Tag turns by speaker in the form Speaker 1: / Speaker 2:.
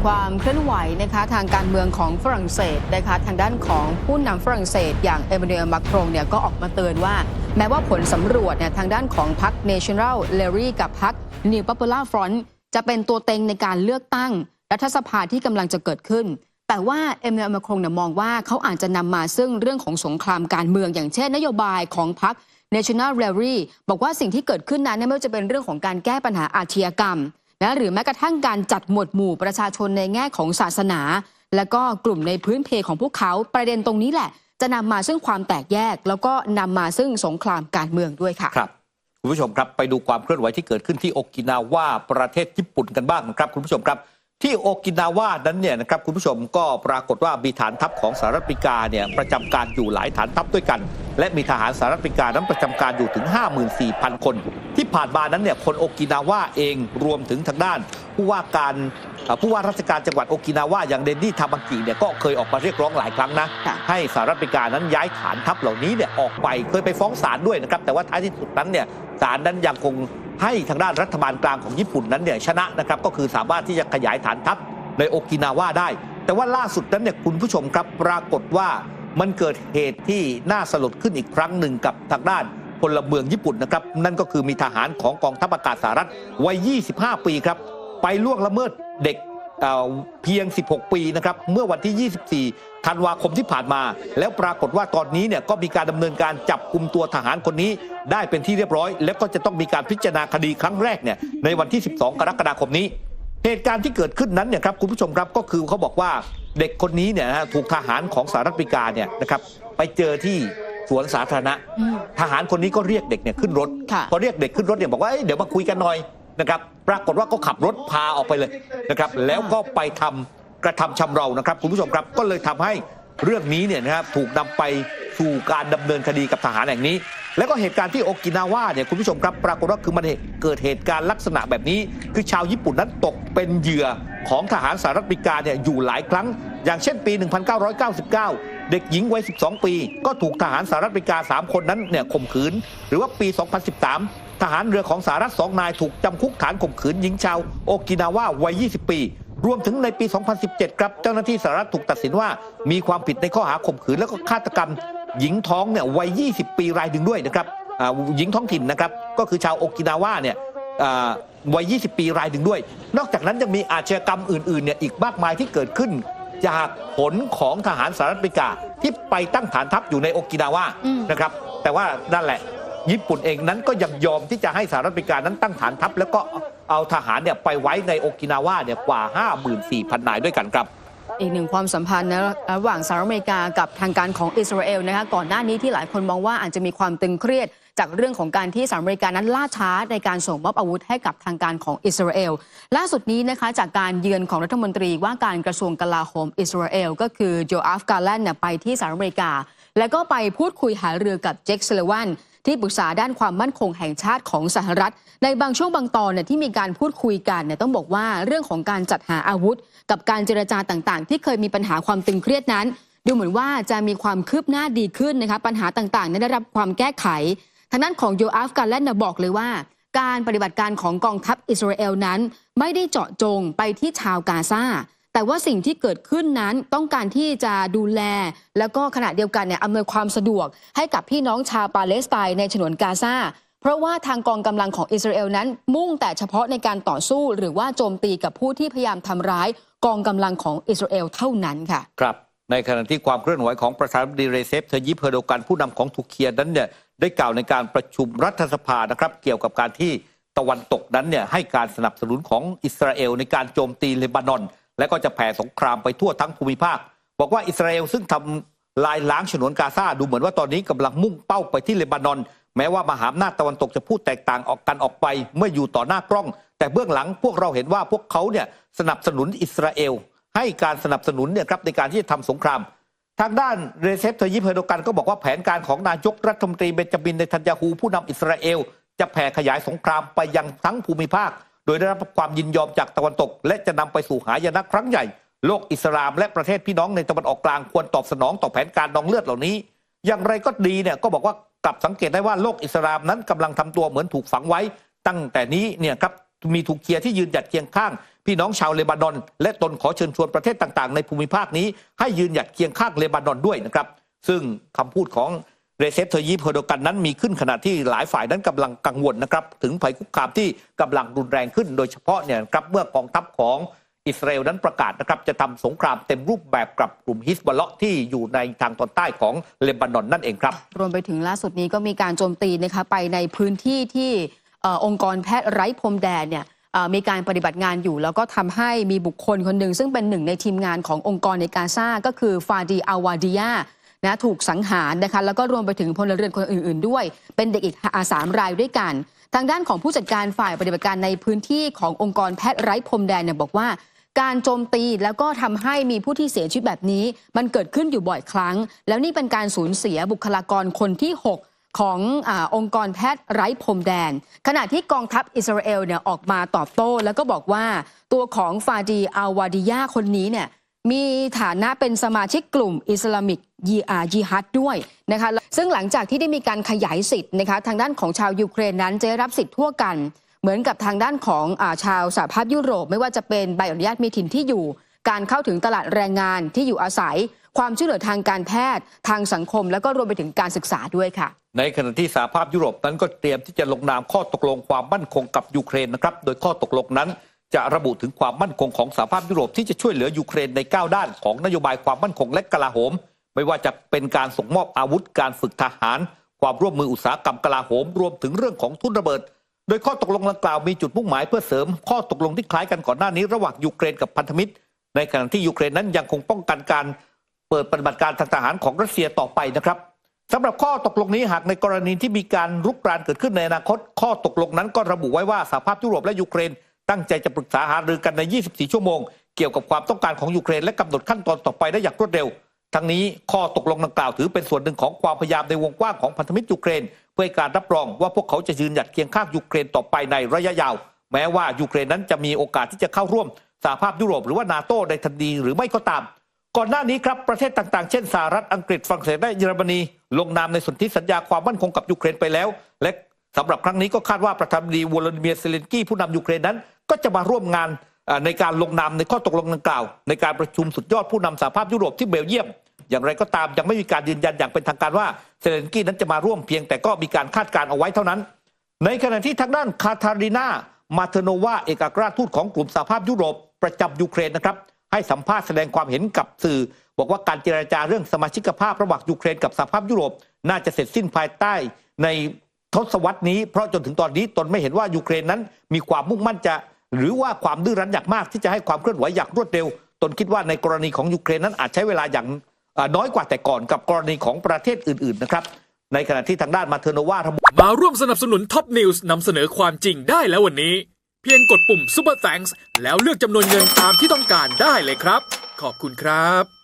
Speaker 1: ความเคลื่อนไหวนะคะทางการเมืองของฝรั่งเศสนะคะทางด้านของผู้นำฝรั่งเศสอย่างเอมานูเอล มาครงเนี่ยก็ออกมาเตือนว่าแม้ว่าผลสำรวจเนี่ยทางด้านของพรรค National Rally กับพรรค New Popular Front จะเป็นตัวเต็งในการเลือกตั้งรัฐสภาที่กำลังจะเกิดขึ้นแต่ว่าเอมานูเอล มาครงเนี่ยมองว่าเขาอาจจะนำมาซึ่งเรื่องของสงครามการเมืองอย่างเช่นนโยบายของพรรค National Rally บอกว่าสิ่งที่เกิดขึ้นนั้นไม่ว่าจะเป็นเรื่องของการแก้ปัญหาอาชญากรรมหรือแม้กระทั่งการจัดหมวดหมู่ประชาชนในแง่ของศาสนาและก็กลุ่มในพื้นเพของพวกเขาประเด็นตรงนี้แหละจะนำมาซึ่งความแตกแยกแล้วก็นำมาซึ่งสงครามการเมืองด้วยค่ะ
Speaker 2: ครับคุณผู้ชมครับไปดูความเคลื่อนไหวที่เกิดขึ้นที่โอกินาวาประเทศญี่ปุ่นกันบ้างครับคุณผู้ชมครับที่โอกินาวานั้นเนี่ยนะครับคุณผู้ชมก็ปรากฏว่ามีฐานทัพของสหรัฐอเมริกาเนี่ยประจำการอยู่หลายฐานทัพด้วยกันและมีทหารสหรัฐอเมริกานั้นประจำการอยู่ถึง 54,000 คนที่ผ่านมานั้นเนี่ยคนโอกินาวาเองรวมถึงทางด้านผู้ว่าราชการจังหวัดโอกินาวาอย่างเดนนี่ทามากิเนี่ยก็เคยออกมาเรียกร้องหลายครั้งนะให้สหรัฐอเมริกานั้นย้ายฐานทัพเหล่านี้เนี่ยออกไปเคยไปฟ้องศาลด้วยนะครับแต่ว่าท้ายที่สุดนั้นเนี่ยศาลนั้นยังคงให้ทางด้านรัฐบาลกลางของญี่ปุ่นนั้นเนี่ยชนะนะครับก็คือสามารถที่จะขยายฐานทัพในโอกินาวาได้แต่ว่าล่าสุดนั้นเนี่ยคุณผู้ชมครับปรากฏว่ามันเกิดเหตุที่น่าสลดขึ้นอีกครั้งหนึ่งกับทางด้านพลเมืองญี่ปุ่นนะครับนั่นก็คือมีทหารของกองทัพอากาศสหรัฐวัย 25 ปีครับไปล่วงละเมิดเด็กเพียง 16 ปีนะครับเมื่อวันที่ 24 ธันวาคมที่ผ่านมาแล้วปรากฏว่าตอนนี้เนี่ยก็มีการดำเนินการจับกุมตัวทหารคนนี้ได้เป็นที่เรียบร้อยแล้วก็จะต้องมีการพิจารณาคดีครั้งแรกเนี่ยในวันที่ 12 กรกฎาคมนี้เหตุการณ์ที่เกิดขึ้นนั้นเนี่ยครับคุณผู้ชมครับก็คือเขาบอกว่าเด็กคนนี้เนี่ยถูกทหารของสหรัฐอเมริกาเนี่ยนะครับไปเจอที่สวนสาธารณะทหารคนนี้ก็เรียกเด็กเนี่ยขึ้นรถพอเรียกเด็กขึ้นรถเนี่ยบอกว่าเดี๋ยวมาคุยกันหน่อยนะครับปรากฏว่าก็ขับรถพาออกไปเลยนะครับแล้วก็ไปกระทำชำเรานะครับคุณผู้ชมครับก็เลยทำให้เรื่องนี้เนี่ยนะครับถูกนำไปสู่การดำเนินคดีกับทหารแห่งนี้แล้วก็เหตุการณ์ที่โอกินาวาเนี่ยคุณผู้ชมครับปรากฏว่าคือมันเกิดเหตุการณ์ลักษณะแบบนี้คือชาวญี่ปุ่นนั้นตกเป็นเหยื่อของทหารสหรัฐอเมริกาเนี่ยอยู่หลายครั้งอย่างเช่นปี 1999 เด็กหญิงวัย 12 ปีก็ถูกทหารสหรัฐอเมริกา 3 คนนั้นเนี่ยข่มขืนหรือว่าปี 2013 ทหารเรือของสหรัฐ 2 นายถูกจำคุกฐานข่มขืนหญิงชาวโอกินาวาวัย 20 ปีรวมถึงในปี 2017 ครับเจ้าหน้าที่สหรัฐถูกตัดสินว่ามีความผิดในข้อหาข่มขืนแล้วก็ฆาตกรรมหญิงท้องเนี่ยวัย 20 ปีรายหนึ่งด้วยนะครับหญิงท้องถิ่นนะครับก็คือชาวโอกินาวาเนี่ยวัย 20 ปีรายหนึ่งด้วยนอกจากนั้นยังมีอาชญากรรมอื่นๆเนี่ยอีกมากมายที่เกิดขึ้นจากผลของทหารสหรัฐอเมริกาที่ไปตั้งฐานทัพอยู่ในโอกินาวานะครับแต่ว่านั่นแหละญี่ปุ่นเองนั้นก็ยังยอมที่จะให้สหรัฐอเมริกานั้นตั้งฐานทัพแล้วก็เอาทหารเนี่ยไปไว้ในโอกินาวาเนี่ยกว่า 54,000 นายด้วยกันครับ
Speaker 1: อีกหนึ่งความสัมพันธ์ระหว่างสหรัฐอเมริกากับทางการของอิสราเอลนะคะก่อนหน้านี้ที่หลายคนมองว่าอาจจะมีความตึงเครียดจากเรื่องของการที่สหรัฐอเมริกานั้นล่าช้าในการส่งมอบอาวุธให้กับทางการของอิสราเอลล่าสุดนี้นะคะจากการเยือนของรัฐมนตรีว่าการกระทรวงกลาโหมอิสราเอลก็คือโจอาฟ กาแลนด์ไปที่สหรัฐอเมริกาแล้วก็ไปพูดคุยหารือกับเจค ซัลลิวันที่ปรึกษาด้านความมั่นคงแห่งชาติของสหรัฐในบางช่วงบางตอนเนี่ยที่มีการพูดคุยกันเนี่ยต้องบอกว่าเรื่องของการจัดหาอาวุธกับการเจรจาต่างๆที่เคยมีปัญหาความตึงเครียดนั้นดูเหมือนว่าจะมีความคืบหน้าดีขึ้นนะคะปัญหาต่างๆได้รับความแก้ไขทางด้านของโยอาฟ กาแลนด์บอกเลยว่าการปฏิบัติการของกองทัพอิสราเอลนั้นไม่ได้เจาะจงไปที่ชาวกาซาแต่ว่าสิ่งที่เกิดขึ้นนั้นต้องการที่จะดูแลแล้วก็ขณะเดียวกันเนี่ยอำนวยความสะดวกให้กับพี่น้องชาวปาเลสไตน์ในฉนวนกาซาเพราะว่าทางกองกำลังของอิสราเอลนั้นมุ่งแต่เฉพาะในการต่อสู้หรือว่าโจมตีกับผู้ที่พยายามทำร้ายกองกำลังของอิสราเอลเท่านั้นค่ะ
Speaker 2: ครับในขณะที่ความเคลื่อนไหวของประธานาธิบดีเรเซป เทยิป เออร์โดกันผู้นำของตุรกีนั้นเนี่ยได้กล่าวในการประชุมรัฐสภานะครับเกี่ยวกับการที่ตะวันตกนั้นเนี่ยให้การสนับสนุนของอิสราเอลในการโจมตีเลบานอนและก็จะแผ่สงครามไปทั่วทั้งภูมิภาคบอกว่าอิสราเอลซึ่งทำลายล้างฉนวนกาซาดูเหมือนว่าตอนนี้กำลังมุ่งเป้าไปที่เลบานอนแม้ว่ามหาอำนาจตะวันตกจะพูดแตกต่างออกไปเมื่ออยู่ต่อหน้ากล้องแต่เบื้องหลังพวกเราเห็นว่าพวกเขาเนี่ยสนับสนุนอิสราเอลให้การสนับสนุนเนี่ยครับในการที่จะทำสงครามทางด้านเรเซป เทยิป เออร์โดกันก็บอกว่าแผนการของนายกรัฐมนตรีเบนจามิน เนทันยาฮูผู้นำอิสราเอลจะแผ่ขยายสงครามไปยังทั้งภูมิภาคโดยได้รับความยินยอมจากตะวันตกและจะนำไปสู่หายนะครั้งใหญ่โลกอิสลามและประเทศพี่น้องในตะวันออกกลางควรตอบสนองต่อแผนการนองเลือดเหล่านี้อย่างไรก็ดีเนี่ยก็บอกว่ากลับสังเกตได้ว่าโลกอิสลามนั้นกำลังทำตัวเหมือนถูกฝังไว้ตั้งแต่นี้เนี่ยครับมีตุรกีที่ยืนหยัดเคียงข้าง พี่น้องชาวเลบานอนและตนขอเชิญชวนประเทศต่างๆในภูมิภาคนี้ให้ยืนหยัดเคียงข้างเลบานอนด้วยนะครับซึ่งคำพูดของเรเซป ทอยยิป เออร์โดกันนั้นมีขึ้นขณะที่หลายฝ่ายนั้นกำลังกังวลนะครับถึงภัยคุกคามที่กำลังรุนแรงขึ้นโดยเฉพาะเนี่ยครับเมื่อกองทัพของอิสราเอลนั้นประกาศนะครับจะทำสงครามเต็มรูปแบบกับกลุ่มฮิซบอลเลาะห์ที่อยู่ในทางตอนใต้ของเลบานอนนั่นเองครับ
Speaker 1: รวมไปถึงล่าสุดนี้ก็มีการโจมตีนะคะไปในพื้นที่ที่องค์กรแพทย์ไร้พรมแดนเนี่ยมีการปฏิบัติงานอยู่แล้วก็ทำให้มีบุคคลคนหนึ่งซึ่งเป็นหนึ่งในทีมงานขององค์กรในกาซาก็คือฟาดีอาวาดียานะถูกสังหารนะคะแล้วก็รวมไปถึงพลเรือนคนอื่นๆด้วยเป็นเด็กอีก3 รายด้วยกันทางด้านของผู้จัดการฝ่ายปฏิบัติการในพื้นที่ขององค์กรแพทย์ไร้พรมแดนเนี่ยบอกว่าการโจมตีแล้วก็ทำให้มีผู้ที่เสียชีวิตแบบนี้มันเกิดขึ้นอยู่บ่อยครั้งแล้วนี่เป็นการสูญเสียบุคลากรคนที่6ขององค์กรแพทย์ไร้พรมแดนขณะที่กองทัพอิสราเอลเนี่ยออกมาตอบโต้แล้วก็บอกว่าตัวของฟาดีอาวาดียาคนนี้เนี่ยมีฐานะเป็นสมาชิกกลุ่มอิสลามิกยิฮัดด้วยนะคะซึ่งหลังจากที่ได้มีการขยายสิทธิ์นะคะทางด้านของชาวยูเครนนั้นจะได้รับสิทธิ์ทั่วกันเหมือนกับทางด้านของชาวสหภาพยุโรปไม่ว่าจะเป็นใบอนุญาตมีถิ่นที่อยู่การเข้าถึงตลาดแรงงานที่อยู่อาศัยความช่วยเหลือทางการแพทย์ทางสังคมแล้วก็รวมไปถึงการศึกษาด้วยค่ะ
Speaker 2: ในขณะที่สหภาพยุโรปนั้นก็เตรียมที่จะลงนามข้อตกลงความมั่นคงกับยูเครนนะครับโดยข้อตกลงนั้นจะระบุถึงความมั่นคงของสหภาพยุโรปที่จะช่วยเหลือยูเครนใน9 ด้านของนโยบายความมั่นคงและกลาโหมไม่ว่าจะเป็นการส่งมอบอาวุธการฝึกทหารความร่วมมืออุตสาหกรรมกลาโหมรวมถึงเรื่องของทุนระเบิดโดยข้อตกลงดังกล่าวมีจุดมุ่งหมายเพื่อเสริมข้อตกลงที่คล้ายกันก่อนหน้านี้ระหว่างยูเครนกับพันธมิตรในขณะที่ยูเครนนั้นยังคงป้องกันการเปิดปฏิบัติการทางทหารของรัสเซียต่อไปนะครับสำหรับข้อตกลงนี้หากในกรณีที่มีการรุกรานเกิดขึ้นในอนาคตข้อตกลงนั้นก็ระบุไว้ว่าสหภาพยุโรปและยูเครนตั้งใจจะปรึกษาหารือกันใน24 ชั่วโมงเกี่ยวกับความต้องการของยูเครนและกำหนดขั้นตอนต่อไปได้อย่างรวดเร็วทั้งนี้ข้อตกลงดังกล่าวถือเป็นส่วนหนึ่งของความพยายามในวงกว้างของพันธมิตรยูเครนเพื่อการรับรองว่าพวกเขาจะยืนหยัดเคียงข้างยูเครนต่อไปในระยะยาวแม้ว่ายูเครนนั้นจะมีโอกาสที่จะเข้าร่วมสหภาพยุโรปหรือว่านาโต้ในทันทีหรือไม่ก็ตามก่อนหน้านี้ครับประเทศต่างๆเช่นสหรัฐอังกฤษฝรั่งเศสและเยอรมนีลงนามในสนธิสัญญาความมั่นคงกับยูเครนไปแล้วและสำหรับครั้งนี้ก็คาดว่าประธานาธิบดีวลาดิเมียร์เซเลนสกี้ผู้นำยูเครนนั้นก็จะมาร่วมงานในการลงนามในข้อตกลงดังกล่าวในการประชุมสุดยอดผู้นำสหภาพยุโรปที่เบลเยียมอย่างไรก็ตามยังไม่มีการยืนยันอย่างเป็นทางการว่าเซเลนสกี้นั้นจะมาร่วมเพียงแต่ก็มีการคาดการณ์เอาไว้เท่านั้นในขณะที่ทางด้านคาทารินามาเทโนวาเอกอัครราชทูตของกลุ่มสหภาพยุโรปประจำยูเครนนะครับให้สัมภาษณ์แสดงความเห็นกับสื่อบอกว่าการเจรจาเรื่องสมาชิกภาพระหว่างยูเครนกับสหภาพยุโรปน่าจะเสร็จสิ้นภายใต้ในทศวรรษนี้เพราะจนถึงตอนนี้ตนไม่เห็นว่ายูเครนนั้นมีความมุ่งมั่นจะหรือว่าความดื้อรั้นอย่างมากที่จะให้ความเคลื่อนไหวอย่างรวดเร็วตนคิดว่าในกรณีของยูเครนนั้นอาจใช้เวลาอย่างน้อยกว่าแต่ก่อนกับกรณีของประเทศอื่นๆนะครับในขณะที่ทางด้านมาเทโนวา
Speaker 3: มาร่วมสนับสนุนท็อปนิวส์นำเสนอความจริงได้แล้ววันนี้เพียงกดปุ่ม Super Thanks แล้วเลือกจำนวนเงินตามที่ต้องการได้เลยครับขอบคุณครับ